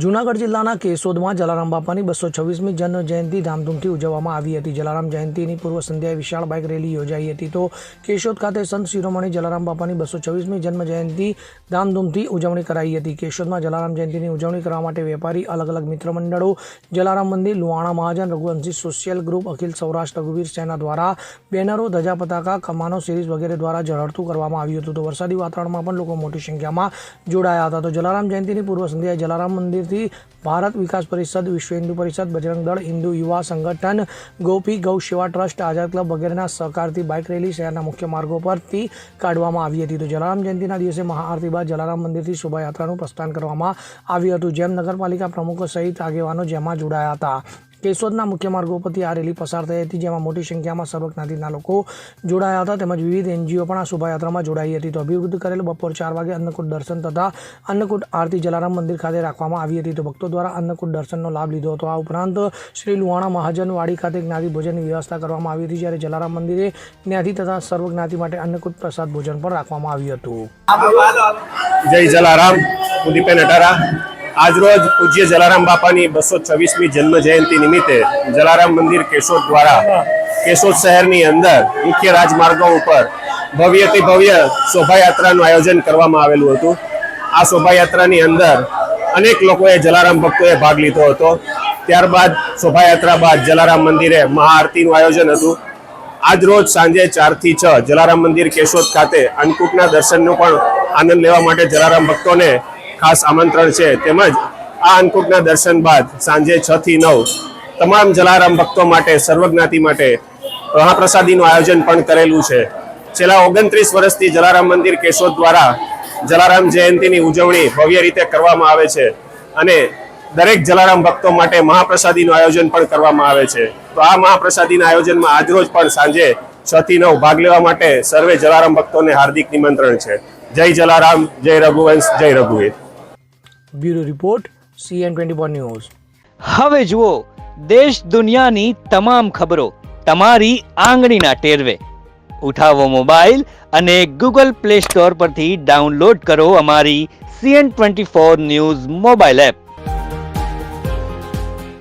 જૂનાગઢ જિલ્લાના કેશોદમાં જલારામ બાપાની 226મી જન્મ જયંતિ ધામધૂમથી ઉજવવામાં આવી હતી। જલારામ જયંતિની પૂર્વ સંધ્યાએ વિશાળ બાઇક રેલી યોજાઈ હતી। તો કેશોદ ખાતે સંત શિરોમણી જલારામ બાપાની 226મી જન્મ જયંતિ ધામધૂમથી ઉજવણી કરાઈ હતી। કેશોદમાં જલારામ જયંતિની ઉજવણી કરવા માટે વેપારી, અલગ અલગ મિત્ર મંડળો, જલારામ મંદિર, લુહાણા મહાજન, રઘુવંશી સોશિયલ ગ્રુપ, અખિલ સૌરાષ્ટ્ર રઘુવીર સેના દ્વારા બેનરો, ધજા પતાકા, કમાનો સિરીઝ વગેરે દ્વારા ઝળહળતું કરવામાં આવ્યું હતું। તો વરસાદી વાતાવરણમાં પણ લોકો મોટી સંખ્યામાં જોડાયા હતા। તો જલારામ જયંતિની પૂર્વ સંધ્યાએ જલારામ મંદિર ભારત વિકાસ પરિષદ, વિશ્વ હિન્દુ પરિષદ, બજરંગ દળ, હિન્દુ યુવા સંગઠન, ગોપી ગૌ સેવા ટ્રસ્ટ, આઝાદ ક્લબ વગેરેના સહકારથી બાઇક રેલી શહેરના મુખ્ય માર્ગો પરથી કાઢવામાં આવી હતી। તો જલારામ જયંતિના દિવસે મહાઆરતી બાદ જલારામ મંદિરથી શોભાયાત્રાનું પ્રસ્થાન કરવામાં આવ્યું હતું, જેમ નગરપાલિકા પ્રમુખો સહિત આગેવાનો જેમાં જોડાયા હતા। કેશોદના મુખ્ય માર્ગો પરથી આ રેલી પસાર થઈ હતી, જેમાં મોટી સંખ્યામાં સર્વજ્ઞાતિના લોકો જોડાયા હતા, તેમજ વિવિધ એનજીઓ પણ આ શોભાયાત્રામાં જોડાઈ હતી। તો અભિવૃદ્ધ કરેલ બપોર 4 વાગે અન્નકૂટ દર્શન તથા અન્નકૂટ આરતી જલારામ મંદિર ખાતે રાખવામાં આવી હતી। તો ભક્તો દ્વારા અન્નકૂટ દર્શનનો લાભ લીધો હતો। આ ઉપરાંત શ્રી લુહાણા મહાજન વાડી ખાતે જ્ઞાતિ ભોજનની વ્યવસ્થા કરવામાં આવી હતી, જ્યારે જલારામ મંદિરે જ્ઞાતિ તથા સર્વજ્ઞાતિ માટે અન્નકૂટ પ્રસાદ ભોજન પણ રાખવામાં આવ્યું હતું। જય જલારામ। હું દીપેન અટારા। આજરોજ પૂજ્ય જલારામ બાપાની 226મી જન્મ જયંતિ નિમિત્તે જલારામ મંદિર કેશોદ દ્વારા કેશોદ શહેરની અંદર મુખ્ય રાજમાર્ગો ઉપર ભવ્યથી ભવ્ય શોભાયાત્રાનું આયોજન કરવામાં આવેલું હતું। આ શોભાયાત્રાની અંદર અનેક લોકોએ જલારામ ભક્તોએ ભાગ લીધો હતો। ત્યારબાદ શોભાયાત્રા બાદ જલારામ મંદિરે મહાઆરતીનું આયોજન હતું। આજરોજ સાંજે 4 થી 6 જલારામ મંદિર કેશોદ ખાતે અન્નકૂટના દર્શનનો પણ આનંદ લેવા માટે જલારામ ભક્તોને ખાસ આમંત્રણ છે। તેમજ આ અન્નકૂટના દર્શન બાદ સાંજે 6 થી 9 તમામ જલારામ ભક્તો માટે, સર્વજ્ઞાતિ માટે મહાપ્રસાદીનું આયોજન પણ કરેલું છે। છેલ્લા 29 વર્ષથી જલારામ મંદિર કેશોદ દ્વારા જલારામ જયંતિની ઉજવણી ભવ્ય રીતે કરવામાં આવે છે અને દરેક જલારામ ભક્તો માટે મહાપ્રસાદીનું આયોજન પણ કરવામાં આવે છે। તો આ મહાપ્રસાદીના આયોજનમાં આજરોજ પણ સાંજે 6 થી 9 ભાગ લેવા માટે સર્વે જલારામ ભક્તોને હાર્દિક નિમંત્રણ છે। જય જલારામ, જય રઘુવંશ, જય રઘુવીર। Bureau report, CN24 news. હવે જુઓ દેશ દુનિયાની તમામ ખબરો તમારી આંગળીના ટેરવે। ઉઠાવો મોબાઈલ અને Google Play Store પરથી ડાઉનલોડ કરો અમારી CN24 ન્યૂઝ મોબાઈલ એપ।